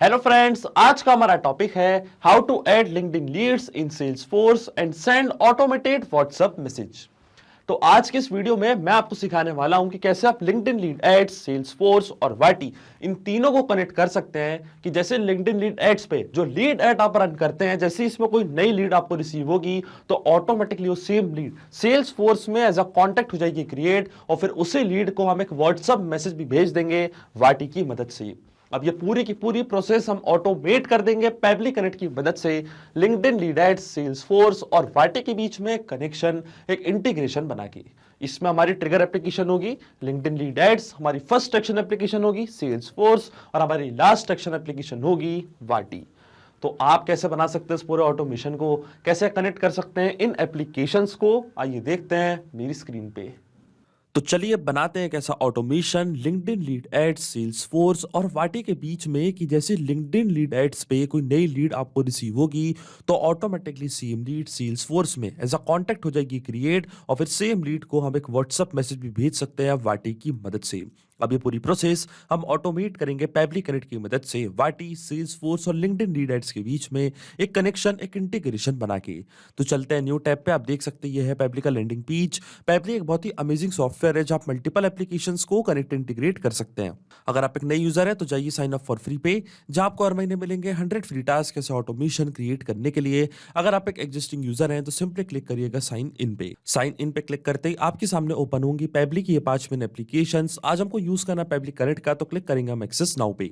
Hello friends, आज का हमारा टॉपिक है how to add LinkedIn leads in Salesforce and send automated WhatsApp message. तो आज के इस वीडियो में मैं आपको सिखाने वाला हूं कि कैसे आप लिंक्डइन लीड एड्स, सेल्सफोर्स और वाटी इन तीनों को कनेक्ट कर सकते हैं। कि जैसे लिंक्डइन लीड एड्स पे जो लीड एड आप रन करते हैं, जैसे इसमें कोई नई लीड आपको रिसीव होगी तो ऑटोमेटिकली वो सेम लीड सेल्सफोर्स में एज अ कॉन्टेक्ट हो जाएगी क्रिएट, और फिर उसी लीड को हम एक व्हाट्सएप मैसेज भी भेज देंगे वाटी की मदद से। अब ये पूरी की पूरी प्रोसेस हम ऑटोमेट कर देंगे पेबली कनेक्ट की मदद से। लिंक्डइन लीड एड्स, सेल्सफोर्स और वाटी के बीच में कनेक्शन, एक इंटीग्रेशन बना के। इसमें हमारी ट्रिगर एप्लीकेशन होगी लिंक्डइन लीड एड्स, हमारी फर्स्ट एक्शन एप्लीकेशन होगी सेल्सफोर्स और हमारी लास्ट एक्शन एप्लीकेशन होगी वाटी। तो आप कैसे बना सकते हैं इस पूरे ऑटोमेशन को, कैसे कनेक्ट कर सकते हैं इन एप्लीकेशंस को, आइए देखते हैं मेरी स्क्रीन पे। तो चलिए बनाते हैं कैसा automation LinkedIn lead ads, Salesforce और वाटी के बीच में। कि जैसे लिंक्डइन लीड एड्स पे कोई नई लीड आपको रिसीव होगी तो ऑटोमेटिकली सेम लीड सेल्सफोर्स में एज अ कांटेक्ट हो जाएगी क्रिएट, और फिर सेम लीड को हम एक व्हाट्सएप मैसेज भी भेज सकते हैं वाटी की मदद से। अब ये पूरी प्रोसेस हम ऑटोमेट करेंगे पेबली कनेक्ट की मदद से वाटी, सेल्सफोर्स और लिंक्डइन लीड एड्स के बीच में एक कनेक्शन, एक इंटीग्रेशन बना के। तो चलते हैं न्यू टैब पे। आप देख सकते हैं ये है पेबली का लैंडिंग पेज। पेबली एक बहुत ही अमेजिंग सॉफ्टवेयर है जहां आप मल्टीपल एप्लीकेशंस को कनेक्ट, इंटीग्रेट कर सकते हैं। अगर आप एक नए यूजर है तो जाइए साइन अप फॉर फ्री पे, जहां आपको हर महीने मिलेंगे 100 फ्री टास्क ऐसे ऑटोमेशन क्रिएट करने के लिए। अगर आप एक एग्जिस्टिंग यूजर हैं तो सिंपली क्लिक करिएगा साइन इन पे। साइन इन पे क्लिक करते ही आपके सामने ओपन होंगी पेबली की ये 5 मेन एप्लीकेशंस। आज हमको यूज करना पेबली कनेक्ट का, तो क्लिक करेंगे हम एक्सेस नाउ पे।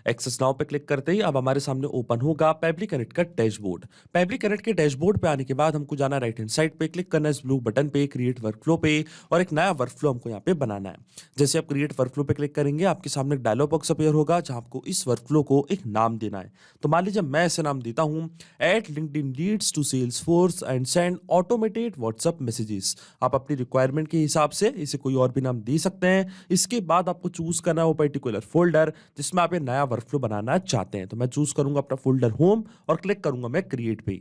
एक्सेस नाउ पे क्लिक करते ही अब हमारे सामने ओपन होगा पेबली कनेक्ट का डैशबोर्ड। पेबली कनेक्ट के डैशबोर्ड पे आने के बाद हमको जाना राइट हैंड साइड पे, क्लिक करना इस ब्लू बटन पे क्रिएट वर्कफ्लो पे, और एक नया वर्कफ्लो हमको यहाँ पे बनाना है। जैसे आप क्रिएट वर्कफ्लो पे क्लिक करेंगे आपके सामने एक डायलॉग बॉक्स अपीयर होगा जहां आपको इस वर्कफ्लो को एक नाम देना है। तो मान लीजिए मैं ऐसे नाम देता हूँ add LinkedIn leads to Salesforce and send automated WhatsApp messages. आप अपनी रिक्वायरमेंट के हिसाब से इसे कोई और भी नाम दे सकते हैं। इसके बाद आपको चूज करना है वो पर्टिकुलर फोल्डर जिसमें आप ये नया वर्कफ्लो बनाना चाहते हैं। तो मैं चूज करूंगा अपना फोल्डर होम और क्लिक करूंगा मैं क्रिएट पे।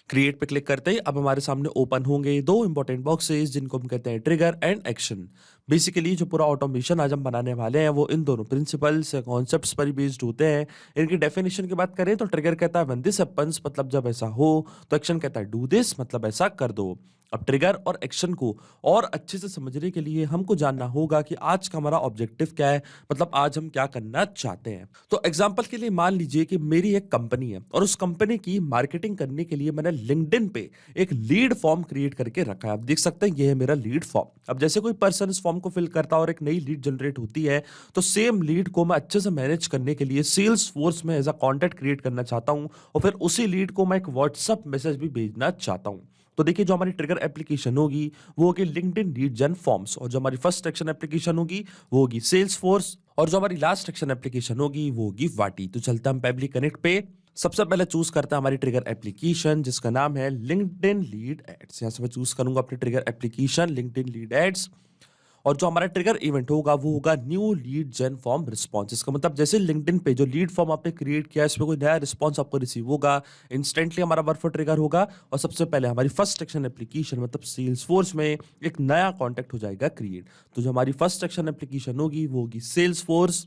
क्रिएट पे क्लिक करते ही अब हमारे सामने ओपन होंगे दो इंपॉर्टेंट बॉक्सेस जिनको हम कहते हैं ट्रिगर एंड एक्शन। बेसिकली जो पूरा ऑटोमेशन आज हम बनाने वाले हैं वो इन दोनों प्रिंसिपल्स, कॉन्सेप्ट्स पर बेस्ड होते हैं। इनकी डेफिनेशन की बात करें तो ट्रिगर कहता है व्हेन दिस हैपेंस, मतलब जब ऐसा हो। तो एक्शन कहता है डू दिस, मतलब ऐसा कर दो। अब ट्रिगर और एक्शन को और अच्छे से समझने के लिए हमको जानना होगा कि आज का हमारा ऑब्जेक्टिव क्या है, मतलब आज हम क्या करना चाहते हैं। तो एग्जांपल के लिए मान लीजिए कि मेरी एक कंपनी है और उस कंपनी की मार्केटिंग करने के लिए मैंने लिंक्डइन पे एक लीड फॉर्म क्रिएट करके रखा है। आप देख सकते हैं ये है मेरा लीड फॉर्म। अब जैसे कोई पर्सन इस फॉर्म को फिल करता है और एक नई लीड जनरेट होती है, तो सेम लीड को मैं अच्छे से मैनेज करने के लिए सेल्स फोर्स में एज अ कॉन्टैक्ट क्रिएट करना चाहता हूं, और फिर उसी लीड को मैं एक व्हाट्सएप मैसेज भी भेजना चाहता हूं। तो देखिए जो हमारी ट्रिगर एप्लीकेशन होगी वो होगी लिंक्डइन लीड जन फॉर्म्स, और जो हमारी फर्स्ट एक्शन एप्लीकेशन होगी वो होगी सेल्स फोर्स, और जो हमारी लास्ट एक्शन एप्लीकेशन होगी वो होगी वाटी। तो चलते हम पेबली कनेक्ट पे। सबसे पहले चूज करते हैं हमारी ट्रिगर एप्लीकेशन जिसका नाम है लिंक्डइन लीड एड्स। यहां से मैं चूज करूंगा अपनी trigger application LinkedIn lead ads, और जो हमारा ट्रिगर इवेंट होगा वो होगा new lead gen form response. इसका मतलब जैसे लिंक्डइन पे जो लीड फॉर्म आपने क्रिएट किया इसमें कोई नया रिस्पॉन्स आपको रिसीव होगा, इंस्टेंटली हमारा वर्कफ्लो ट्रिगर होगा, और सबसे पहले हमारी फर्स्ट एक्शन एप्लीकेशन मतलब सेल्सफोर्स में एक नया कॉन्टैक्ट हो जाएगा क्रिएट। तो जो हमारी फर्स्ट एक्शन एप्लीकेशन होगी वो होगी सेल्सफोर्स,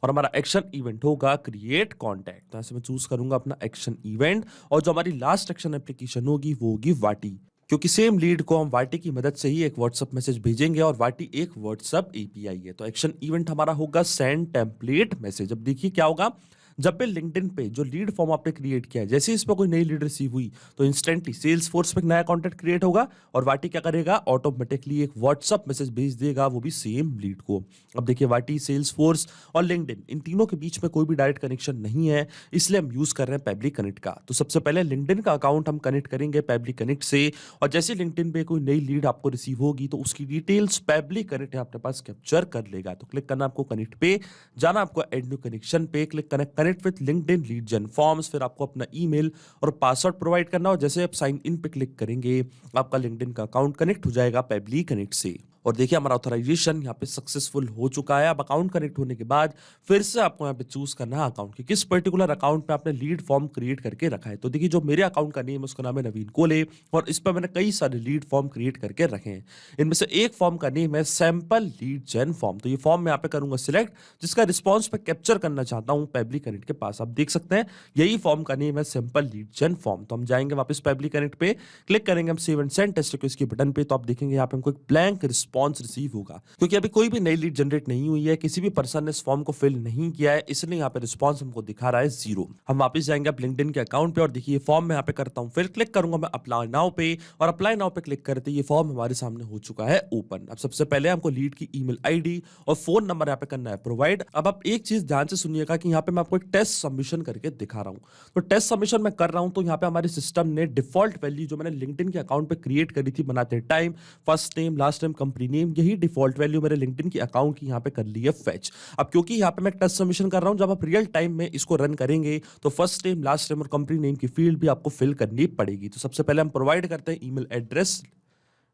और हमारा एक्शन इवेंट होगा क्रिएट कॉन्टैक्ट। तो ऐसे मैं चूज करूंगा अपना एक्शन इवेंट, और जो हमारी लास्ट एक्शन एप्लीकेशन होगी वो होगी वाटी, क्योंकि सेम लीड को हम वाटी की मदद से ही एक व्हाट्सएप मैसेज भेजेंगे और वाटी एक व्हाट्सएप एपीआई है। तो एक्शन इवेंट हमारा होगा सेंड टेम्पलेट मैसेज। अब देखिए क्या होगा, जब भी लिंक्डइन पे जो लीड फॉर्म आपने क्रिएट किया है, जैसे इस पर कोई नई लीड रिसीव हुई तो इंस्टेंटली सेल्स फोर्स पे एक नया कॉन्टैक्ट क्रिएट होगा, और वाटी क्या करेगा, ऑटोमेटिकली एक व्हाट्सएप मैसेज भेज देगा, वो भी सेम लीड को। अब देखिए वाटी, सेल्स फोर्स और लिंक्डइन इन तीनों के बीच में कोई भी डायरेक्ट कनेक्शन नहीं है, इसलिए हम यूज कर रहे हैं पेबली कनेक्ट का। तो सबसे पहले लिंक्डइन का अकाउंट हम कनेक्ट करेंगे पेबली कनेक्ट से, और जैसे लिंक्डइन पे कोई नई लीड आपको रिसीव होगी तो उसकी डिटेल्स पेबली कनेक्ट अपने पास कैप्चर कर लेगा। तो क्लिक करना आपको कनेक्ट पे, जाना आपको एड न्यू कनेक्शन पे, क्लिक करना कनेक्ट विद लिंक्डइन लीड जन फॉर्म्स, फिर आपको अपना ईमेल और पासवर्ड प्रोवाइड करना, और जैसे आप साइन इन पे क्लिक करेंगे आपका लिंक्डइन का अकाउंट कनेक्ट हो जाएगा पेबली कनेक्ट से। और देखिए हमारा ऑथराइजेशन यहाँ पे सक्सेसफुल हो चुका है। अब अकाउंट कनेक्ट होने के बाद फिर से आपको यहाँ पे चूज करना है अकाउंट की किस पर्टिकुलर अकाउंट पे आपने लीड फॉर्म क्रिएट करके रखा है। तो देखिए जो मेरे अकाउंट का नेम है उसका नाम है नवीन कोले और इस पर मैंने कई सारे लीड फॉर्म क्रिएट करके रखे हैं। इनमें से एक फॉर्म का नेम है सैंपल लीड जेन फॉर्म। तो ये फॉर्म मैं यहाँ पे करूंगा सिलेक्ट, जिसका रिस्पॉन्स मैं कैप्चर करना चाहता हूँ पेबली कनेक्ट के पास। आप देख सकते हैं यही फॉर्म का नेम है सैंपल लीड जेन फॉर्म। तो हम जाएंगे वापस पेबली कनेक्ट पे, क्लिक करेंगे हम save and send test request के बटन पे। तो आप देखेंगे यहाँ पे हमको एक ब्लैंक रिस्पॉन्स रिसीव होगा क्योंकि अभी कोई भी नई लीड जनरेट नहीं हुई है, किसी भी पर्सन ने इस फॉर्म को फिल नहीं किया है, इसलिए यहाँ पे रिस्पॉन्स हमको दिखा रहा है 0। हम वापस जाएंगे आप लिंक्डइन के अकाउंट पे और देखिए फॉर्म मैं यहाँ पे करता हूँ, फिर क्लिक करूंगा मैं अप्लाई नाउ पे और अप्लाई नाउ पे क्लिक करते ये फॉर्म हमारे सामने हो चुका है ओपन। अब सबसे पहले हमको लीड की ईमेल आईडी और फोन नंबर यहाँ पे करना है प्रोवाइड। अब आप एक चीज ध्यान से सुनिएगा कि यहाँ पे मैं आपको एक टेस्ट सबमिशन करके दिखा रहा हूँ। तो टेस्ट सबमिशन मैं कर रहा हूँ तो यहाँ पे हमारे सिस्टम ने डिफॉल्ट वैल्यू जो मैंने लिंक्डइन के अकाउंट पे क्रिएट करी थी बनाते time, first name last name company name, यही डिफॉल्ट वैल्यू मेरे लिंक्डइन के अकाउंट की यहाँ पे कर ली है फेच। अब क्योंकि यहाँ पे मैं टेस्ट सबमिशन कर रहा हूँ, जब आप रियल टाइम में इसको रन करेंगे तो फर्स्ट नेम लास्ट नेम और कंपनी नेम की फील्ड भी आपको फिल करनी पड़ेगी। तो सबसे पहले हम प्रोवाइड करते हैं ईमेल एड्रेस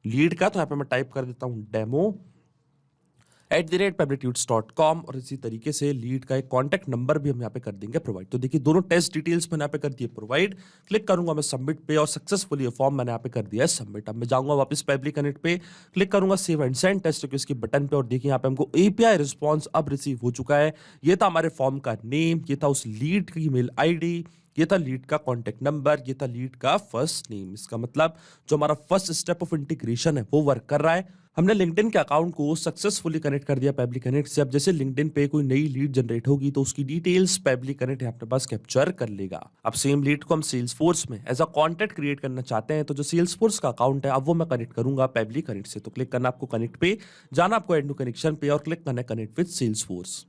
लीड का, तो यहाँ पे मैं टाइप कर देता हूँ demo@pebblitudes.com और इसी तरीके से लीड का एक कॉन्टैक्ट नंबर भी हम यहाँ पे कर देंगे प्रोवाइड। तो देखिए दोनों टेस्ट डिटेल्स मैंने यहाँ पे कर दिए प्रोवाइड, क्लिक करूंगा मैं सबमिट पे और सक्सेसफुली ये फॉर्म मैंने यहाँ पे कर दिया है सबमिट। अब मैं जाऊंगा वापस पेबली कनेक्ट पे, क्लिक करूंगा save and send test request के बटन पे और देखिए यहाँ पे हमको एपीआई रिस्पॉन्स अब रिसीव हो चुका है। ये था हमारे फॉर्म का नेम, ये था उस लीड की ईमेल आईडी, ये था लीड का कॉन्टैक्ट नंबर, ये था लीड का फर्स्ट नेम। इसका मतलब जो हमारा फर्स्ट स्टेप ऑफ इंटीग्रेशन है वो वर्क कर रहा है। हमने लिंक्डइन के अकाउंट को सक्सेसफुली कनेक्ट कर दिया पेबली कनेक्ट से। अब जैसे लिंक्डइन पे कोई नई लीड जनरेट होगी तो उसकी डिटेल्स पेबली कनेक्ट अपने पास कैप्चर कर लेगा। अब सेम लीड को हम सेल्सफोर्स में एज अ कॉन्टैक्ट क्रिएट करना चाहते हैं तो जो सेल्सफोर्स का अकाउंट है अब वो मैं कनेक्ट करूंगा पेबली कनेक्ट से। तो क्लिक करना आपको कनेक्ट पे, जाना आपको एड न्यू कनेक्शन पे और क्लिक करना कनेक्ट विद सेल्सफोर्स।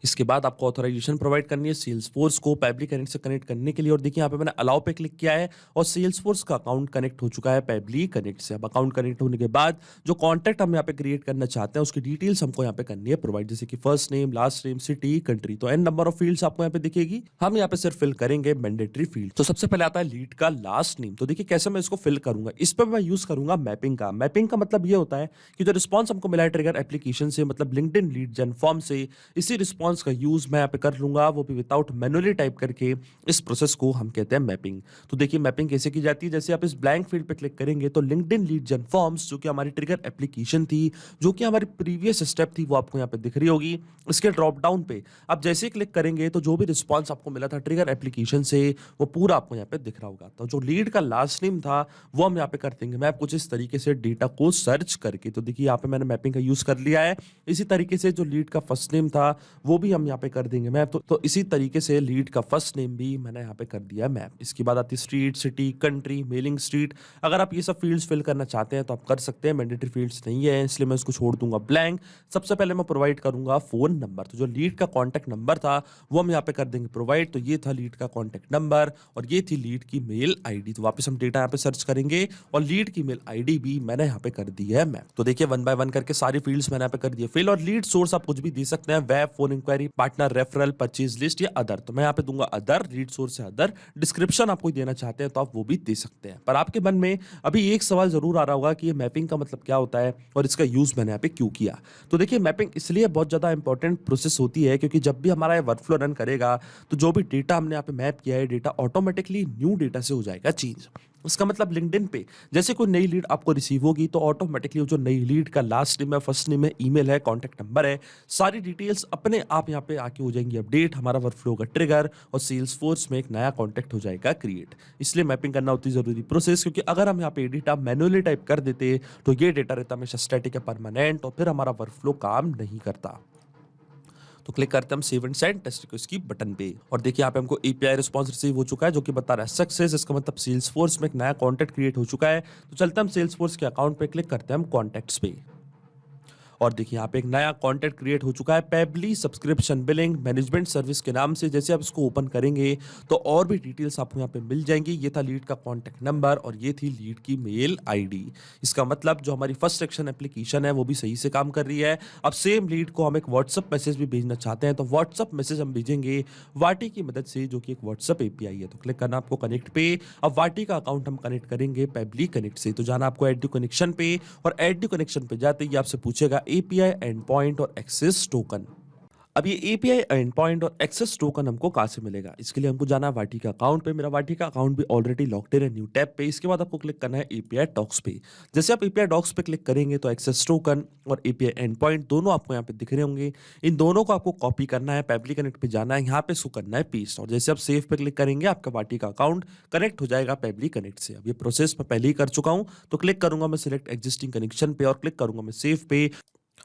इसके बाद आपको ऑथराइजेशन प्रोवाइड करनी है सेल्सफोर्स को पेबली कनेक्ट से कनेक्ट करने के लिए और देखिए यहाँ पे मैंने अलाउ पे क्लिक किया है और सेल्सफोर्स का अकाउंट कनेक्ट हो चुका है पेबली कनेक्ट से। अब अकाउंट कनेक्ट होने के बाद जो कॉन्टैक्ट हम यहाँ पे क्रिएट करना चाहते हैं उसकी डिटेल्स हमको यहाँ पे करनी है प्रोवाइड, जैसे कि first name last name city country. तो एन नंबर ऑफ फील्ड्स आपको यहाँ पे दिखेगी, हम यहाँ पे सिर्फ फिल करेंगे मैंडेटरी फील्ड। तो सबसे पहले आता है लीड का लास्ट नेम। तो देखिए कैसे मैं इसको फिल करूंगा, इस पर मैं यूज करूंगा मैपिंग का। मैपिंग का मतलब ये होता है कि जो रिस्पॉन्स हमको मिला है ट्रिगर एप्लीकेशन से मतलब लिंक्डइन लीड जेन फॉर्म से, इसी रिस्पॉन्स का यूज मैं यहाँ पे कर लूंगा, वो भी विदाउट मैनुअली टाइप करके। इस प्रोसेस को हम कहते हैं मैपिंग। तो देखिए मैपिंग कैसे की जाती है, जैसे आप इस ब्लैंक फील्ड पे क्लिक करेंगे तो लिंक्डइन लीड जेन फॉर्म्स जो कि हमारी ट्रिगर एप्लीकेशन थी, जो कि हमारी प्रीवियस स्टेप थी, वो आपको यहाँ पे दिख रही होगी। इसके ड्रॉप डाउन पे आप जैसे ही क्लिक करेंगे तो जो भी रिस्पॉन्स आपको मिला था ट्रिगर एप्लीकेशन से वो पूरा आपको यहाँ पे दिख रहा होगा। तो जो लीड का लास्ट नेम था वो हम यहाँ पे कर देंगे मैप कुछ इस तरीके से डेटा को सर्च करके। तो देखिए यहाँ पे मैंने मैपिंग का यूज कर लिया है। इसी तरीके से जो लीड का फर्स्ट नेम था वो भी हम यहाँ पे कर देंगे मैप। तो इसी तरीके से लीड का फर्स्ट नेम भी मैंने यहाँ पे कर दिया मैप। इसके बाद आती street city country mailing street. अगर आप ये सब फील्ड्स फिल करना चाहते हैं तो आप कर सकते हैं, मैंडेटरी फील्ड्स नहीं है इसलिए मैं इसको छोड़ दूंगा ब्लैंक। सबसे पहले मैं प्रोवाइड करूंगा फोन नंबर। तो जो लीड का कॉन्टैक्ट नंबर था वो हम यहाँ पे कर देंगे प्रोवाइड। तो ये था लीड का कॉन्टैक्ट नंबर और ये थी लीड की मेल आईडी। तो वापस हम डेटा यहाँ पे सर्च करेंगे और लीड की मेल आईडी भी मैंने यहाँ पे कर दी है मैप। तो देखिए 1 बाय 1 करके सारी फील्ड्स मैंने यहाँ पे कर दिए फिल। और लीड सोर्स आप कुछ भी दे सकते हैं, web, phone inquiry, partner, referral, purchase list या अदर। तो मैं यहाँ पे दूंगा अदर, लीड सोर्स से अदर। डिस्क्रिप्शन आप कोई देना चाहते हैं तो आप वो भी दे सकते हैं। पर आपके मन में अभी एक सवाल जरूर आ रहा होगा कि ये मैपिंग का मतलब क्या होता है और इसका यूज मैंने यहाँ पे क्यों किया। तो देखिए मैपिंग इसलिए बहुत ज्यादा इंपॉर्टेंट प्रोसेस होती है क्योंकि जब भी हमारा वर्कफ्लो रन करेगा तो जो भी डेटा हमने यहाँ पे मैप किया है डेटा ऑटोमेटिकली न्यू डेटा से हो जाएगा चेंज। इसका मतलब लिंक्डइन पे जैसे कोई नई लीड आपको रिसीव होगी तो ऑटोमेटिकली जो नई लीड का लास्ट नेम है, फर्स्ट नेम है, ईमेल है, कॉन्टैक्ट नंबर है, सारी डिटेल्स अपने आप यहाँ पे आके हो जाएंगी अपडेट। हमारा वर्कफ्लो का ट्रिगर और सेल्सफोर्स में एक नया कॉन्टैक्ट हो जाएगा क्रिएट। इसलिए मैपिंग करना होती जरूरी प्रोसेस, क्योंकि अगर हम यहाँ पे डेटा मैनुअली टाइप कर देते तो ये डेटा रहता हमेशा स्टैटिक है, परमानेंट, और फिर हमारा वर्कफ्लो काम नहीं करता। तो क्लिक करते हैं हम save and send test request की बटन पे और देखिए यहाँ पे हमको एपीआई रिस्पांस रिसीव हो चुका है जो कि बता रहा है सक्सेस। इसका मतलब सेल्सफोर्स में एक नया कॉन्टैक्ट क्रिएट हो चुका है। तो चलते हैं हम सेल्सफोर्स के अकाउंट पे, क्लिक करते हैं हम कॉन्टैक्ट्स पे और देखिए यहाँ पे एक नया कॉन्टैक्ट क्रिएट हो चुका है पेबली सब्सक्रिप्शन बिलिंग मैनेजमेंट सर्विस के नाम से। जैसे आप इसको ओपन करेंगे तो और भी डिटेल्स आपको यहाँ पे मिल जाएंगी। ये था लीड का कॉन्टैक्ट नंबर और ये थी लीड की मेल आईडी। इसका मतलब जो हमारी फर्स्ट सेक्शन एप्लीकेशन है वो भी सही से काम कर रही है। अब सेम लीड को हम एक व्हाट्सअप मैसेज भी भेजना चाहते हैं तो व्हाट्सअप मैसेज हम भेजेंगे वाटी की मदद से, जो कि एक व्हाट्सअप एपीआई है। तो क्लिक करना आपको कनेक्ट पे। अब वाटी का अकाउंट हम कनेक्ट करेंगे पेबली कनेक्ट से। तो जाना आपको ऐड टू कनेक्शन पे और ऐड टू कनेक्शन पे जाते ही आपसे पूछेगा एपीआई एंड पॉइंट और एक्सेस टोकन। अब ये एपीआई एंड पॉइंट और एक्सेस टोकन हमको कहाँ से मिलेगा, इसके लिए हमको जाना है वाटी का अकाउंट पे। मेरा वाटी का अकाउंट भी ऑलरेडी लॉक्ड इन है न्यू टैब पे। इसके बाद आपको क्लिक करना है एपीआई डॉक्स पे। जैसे आप एपीआई डॉक्स पे क्लिक करेंगे तो एक्सेस टोकन और एपीआई एंड पॉइंट दोनों आपको यहाँ पे दिख रहे होंगे। इन दोनों को आपको कॉपी करना है, पेबली कनेक्ट पे जाना है, यहाँ पे इसको करना है पेस्ट। और जैसे आप सेव पे क्लिक करेंगे आपका वाटी का अकाउंट कनेक्ट हो जाएगा पेबली कनेक्ट से। अब ये प्रोसेस मैं पहले ही कर चुका हूँ तो क्लिक करूंगा मैं सिलेक्ट एग्जिस्टिंग कनेक्शन पे और क्लिक करूंगा मैं सेव पे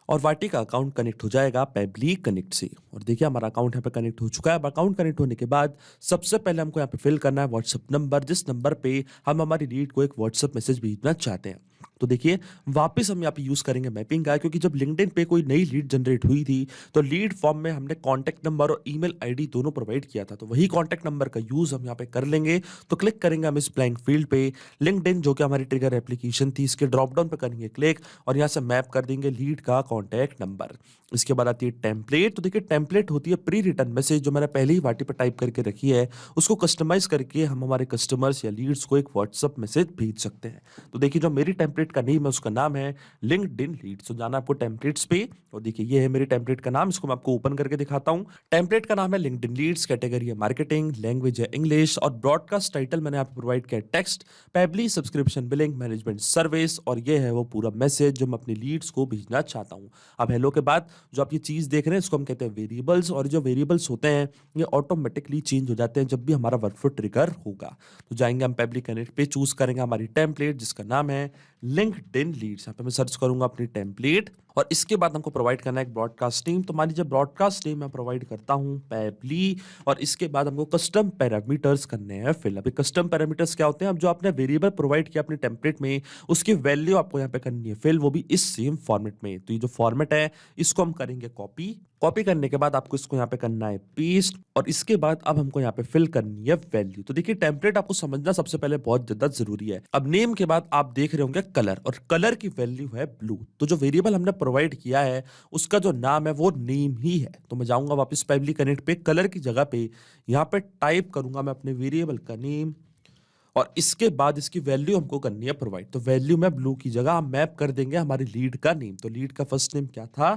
और वाटी का अकाउंट कनेक्ट हो जाएगा पेबली कनेक्ट से। और देखिए हमारा अकाउंट यहाँ पे कनेक्ट हो चुका है। अब अकाउंट कनेक्ट होने के बाद सबसे पहले हमको यहाँ पे फिल करना है व्हाट्सएप नंबर, जिस नंबर पे हम हमारी लीड को एक व्हाट्सएप मैसेज भेजना चाहते हैं। तो देखिए वापस हम यहाँ पे यूज करेंगे मैपिंग का, क्योंकि जब लिंक्डइन पे कोई नई लीड जनरेट हुई थी तो लीड फॉर्म में हमने कॉन्टैक्ट नंबर और ईमेल आईडी दोनों प्रोवाइड किया था। तो वही कॉन्टैक्ट नंबर का यूज हम यहाँ पे कर लेंगे। तो क्लिक करेंगे हम इस ब्लैंक फील्ड पे लिंक्डइन, जो कि हमारी ट्रिगर एप्लीकेशन थी, इसके ड्रॉप डाउन पे करेंगे क्लिक और यहाँ से मैप कर देंगे लीड का कॉन्टैक्ट नंबर। इसके बाद आती है टेम्पलेट। तो देखिए टेम्पलेट होती है प्री रिटर्न मैसेज जो मैंने पहले ही वाटी पर टाइप करके रखी है, उसको कस्टमाइज करके हम हमारे कस्टमर्स या लीड्स को एक व्हाट्सएप मैसेज भेज सकते हैं। तो देखिए जो मेरी टेम्पलेट का नेम है उसका नाम है लिंक्डइन लीड्स। तो जाना आपको टेम्पलेट्स पे और देखिए ये है मेरी टेम्पलेट का नाम। इसको मैं आपको ओपन करके दिखाता हूँ। टेम्पलेट का नाम है लिंक्डइन लीड्स, कैटेगरी है मार्केटिंग, लैंग्वेज है इंग्लिश और ब्रॉडकास्ट टाइटल मैंने आपको प्रोवाइड किया text पेबली subscription billing management service. और ये है वो पूरा मैसेज जो मैं अपनी लीड्स को भेजना चाहता हूँ। अब हेलो के बाद जो आप ये चीज देख रहे हैं इसको हम कहते हैं वेरिएबल्स। और जो वेरिएबल्स होते हैं ये ऑटोमेटिकली चेंज हो जाते हैं जब भी हमारा वर्कफ्लो ट्रिगर होगा। तो जाएंगे हम पेबली कनेक्ट पे, चूज करेंगे हमारी टेम्पलेट जिसका नाम है लिंक्डइन लीड्स। यहाँ पे मैं सर्च करूंगा अपनी टेम्पलेट और इसके बाद हमको प्रोवाइड करना है एक ब्रॉडकास्ट नेम। तो मान लीजिए ब्रॉडकास्ट नेम मैं प्रोवाइड करता हूँ पेबली और इसके बाद हमको कस्टम पैरामीटर्स करने हैं फिल। अभी कस्टम पैरामीटर्स क्या होते हैं, अब जो आपने वेरिएबल प्रोवाइड किया अपनी टेम्पलेट में उसकी वैल्यू आपको यहाँ पे करनी है फिल, वो भी इस सेम फॉर्मेट में। तो ये जो फॉर्मेट है इसको हम करेंगे कॉपी करने के बाद आपको इसको यहाँ पे करना है पेस्ट और इसके बाद अब हमको यहाँ पे फिल करनी है वैल्यू। तो देखिए टेम्पलेट आपको समझना सबसे पहले बहुत ज्यादा जरूरी है। अब नेम के बाद आप देख रहे होंगे कलर और कलर की वैल्यू है ब्लू। तो जो वेरिएबल हमने प्रोवाइड किया है उसका जो नाम है वो नेम ही है। तो मैं जाऊंगा वापस पेबली कनेक्ट पे, कलर की जगह पे यहाँ पे टाइप करूंगा मैं अपने वेरिएबल का नेम और इसके बाद इसकी वैल्यू हमको करनी है प्रोवाइड। तो वैल्यू में ब्लू की जगह हम मैप कर देंगे हमारी लीड का नेम। तो लीड का फर्स्ट नेम क्या था,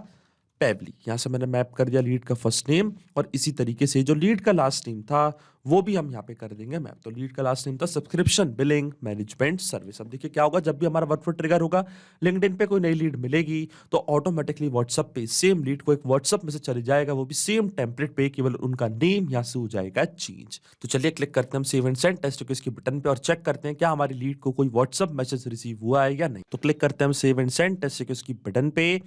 पेबली। यहां से मैंने मैप कर दिया लीड का फर्स्ट नेम और इसी तरीके से जो लीड का लास्ट नेम था वो भी हम यहाँ पे कर देंगे मैप। तो लीड का लास्ट नेम था सब्सक्रिप्शन बिलिंग मैनेजमेंट सर्विस। अब देखिए क्या होगा, जब भी हमारा वर्कफ्लो ट्रिगर होगा लिंक्डइन पे कोई नई लीड मिलेगी तो ऑटोमेटिकली व्हाट्सएप पे सेम लीड को एक व्हाट्सएप मैसेज चले जाएगा, वो भी सेम टेम्पलेट पे, केवल उनका नेम यहाँ से हो जाएगा चेंज। तो चलिए क्लिक करते हैं हम सेव एंड सेंड टेस्ट के इसके बटन पे और चेक करते हैं क्या हमारी लीड को कोई व्हाट्सएप मैसेज रिसीव हुआ है या नहीं। तो क्लिक करते हैं हम सेव एंड सेंड टेस्ट के इसकी बटन पे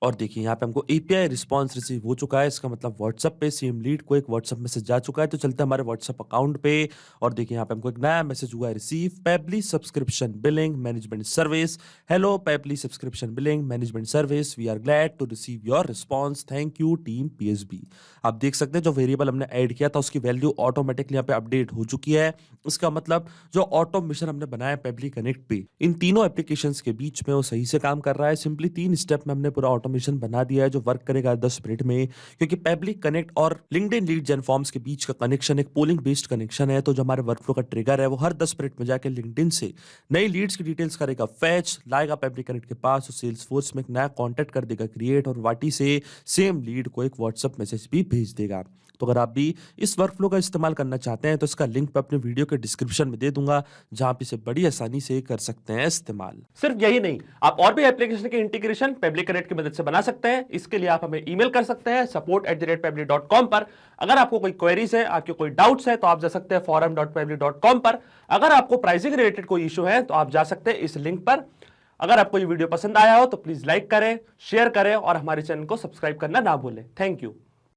और देखिए यहाँ पे हमको एपीआई रिस्पांस रिसीव हो चुका है। इसका मतलब व्हाट्सएप पे सेम लीड को एक व्हाट्सएप मैसेज जा चुका है। तो चलते हैं हमारे व्हाट्सएप अकाउंट पे और देखिए यहाँ पे हमको एक नया मैसेज हुआ है receive Pabbly subscription billing management service. Hello Pabbly subscription billing management service, we are glad to receive your response, thank you team PSB. आप देख सकते हैं जो वेरिएबल हमने ऐड किया था उसकी वैल्यू ऑटोमेटिकली यहाँ पे अपडेट हो चुकी है। इसका मतलब जो ऑटोमेशन हमने बनाया पेबली कनेक्ट पे इन तीनों एप्लीकेशंस के बीच में वो सही से काम कर रहा है। सिंपली 3 स्टेप में हमने पूरा ऑटोमेशन बना दिया है जो वर्क करेगा 10 मिनट में, क्योंकि पेबली कनेक्ट और लिंक्डइन लीड जेन फॉर्म्स के बीच का कनेक्शन एक पोलिंग बेस्ड कनेक्शन है। तो जो हमारे वर्कफ्लो का ट्रिगर है वो हर 10 मिनट में जाकर लिंक्डइन से नई लीड्स की डिटेल्स करेगा फैच, लाएगा पेबली कनेक्ट के पास, तो सेल्सफोर्स में एक नया कॉन्टैक्ट कर देगा क्रिएट और वाटी से सेम लीड को एक व्हाट्सएप मैसेज भी भेज देगा। तो अगर आप भी इस वर्कफ्लो का इस्तेमाल करना चाहते हैं तो इसका लिंक मैं अपने वीडियो के डिस्क्रिप्शन में दे दूंगा, जहां आप इसे बड़ी आसानी से कर सकते हैं इस्तेमाल। सिर्फ यही नहीं, आप और भी एप्लीकेशन के इंटीग्रेशन पेबली कनेक्ट की मदद से बना सकते हैं। इसके लिए आप हमें ईमेल कर सकते हैं support@pebly.com पर। अगर आपको कोई क्वेरीज है, आपके कोई डाउट्स है तो आप जा सकते हैं forum.pebly.com पर। अगर आपको प्राइसिंग रिलेटेड कोई इशू है तो आप जा सकते हैं इस लिंक पर। अगर आपको ये वीडियो पसंद आया हो तो प्लीज लाइक करें, शेयर करें और हमारे चैनल को सब्सक्राइब करना ना भूलें। Thank you.